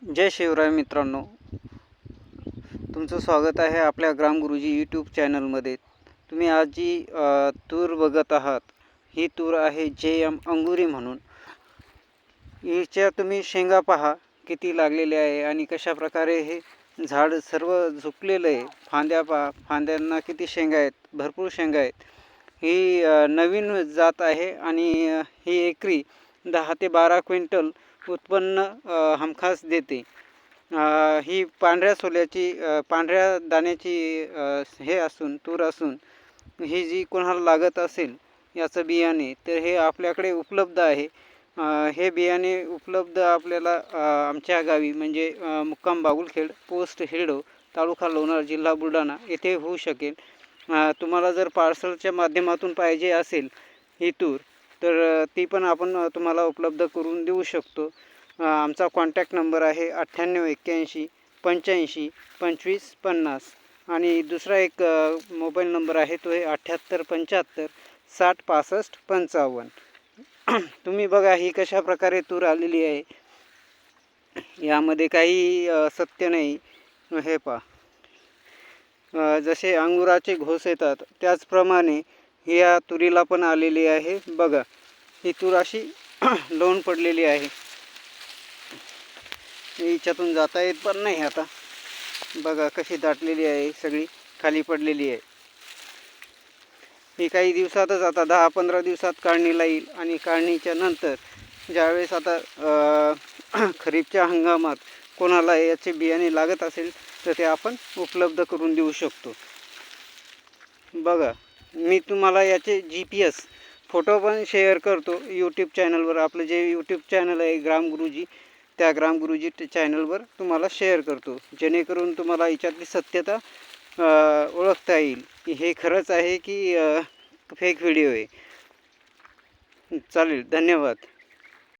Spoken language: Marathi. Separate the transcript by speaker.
Speaker 1: जय शिवराय मित्रांनो, तुमचं स्वागत आहे आपल्या ग्रामगुरुजी यूट्यूब चॅनलमध्ये। तुम्ही आज जी तूर बघत आहात, ही तूर आहे JM अंगुरी म्हणून। हिच्या तुम्ही शेंगा पहा किती लागलेले आहे आणि कशा प्रकारे हे झाड सर्व झुकलेलं आहे। फांद्या पहा, फांद्यांना किती शेंगा आहेत, भरपूर शेंगा आहेत। ही नवीन जात आहे आणि ही एकरी 10 ते 12 क्विंटल उत्पन्न हमखास देते। ही पांढऱ्या सोल्याची पांढऱ्या दाण्याची हे असून तूर असून ही जी कोणाला लागत असेल याचं बियाणे तर हे आपल्याकडे उपलब्ध आहे। हे बियाणे उपलब्ध आपल्याला आमच्या गावी म्हणजे मुक्काम बागुलखेड, पोस्ट हिरडो, तालुका लोणार, जिल्हा बुलढाणा येथे होऊ शकेल। तुम्हाला जर पार्सलच्या माध्यमातून पाहिजे असेल ही तूर तर ती पण आपण तुम्हाला उपलब्ध करून देऊ शकतो। आमचा कॉन्टॅक्ट नंबर आहे 9881 85 25 50 आणि दुसरा एक मोबाईल नंबर आहे तो आहे 78 75 60 65 55। तुम्ही बघा ही कशा प्रकारे तूर आलेली आहे, यामध्ये काही सत्य नाही। हे पहा, जसे अंगुराचे घोस येतात त्याचप्रमाणे या तुरीला पण आलेली आहे। बघा, ही तूर अशी लोण पडलेली आहे, हिच्यातून जाता येत पण नाही। आता बघा कशी दाटलेली आहे, सगळी खाली पडलेली आहे। ही काही दिवसातच आता 10-15 दिवसात काढणीला येईल आणि काढणीच्या नंतर ज्यावेळेस आता खरीपच्या हंगामात कोणाला याचे बियाणे लागत असेल तर ते आपण उपलब्ध करून देऊ शकतो। बघा, मी तुम्हाला याचे GPS फोटो पण शेअर करतो यूट्यूब चॅनलवर। आपलं जे यूट्यूब चॅनल आहे ग्रामगुरुजी, त्या ग्रामगुरुजी चॅनलवर तुम्हाला शेअर करतो, जेणेकरून तुम्हाला याच्यातली सत्यता ओळखता येईल की हे खरंच आहे की फेक व्हिडिओ आहे। चालेल, धन्यवाद।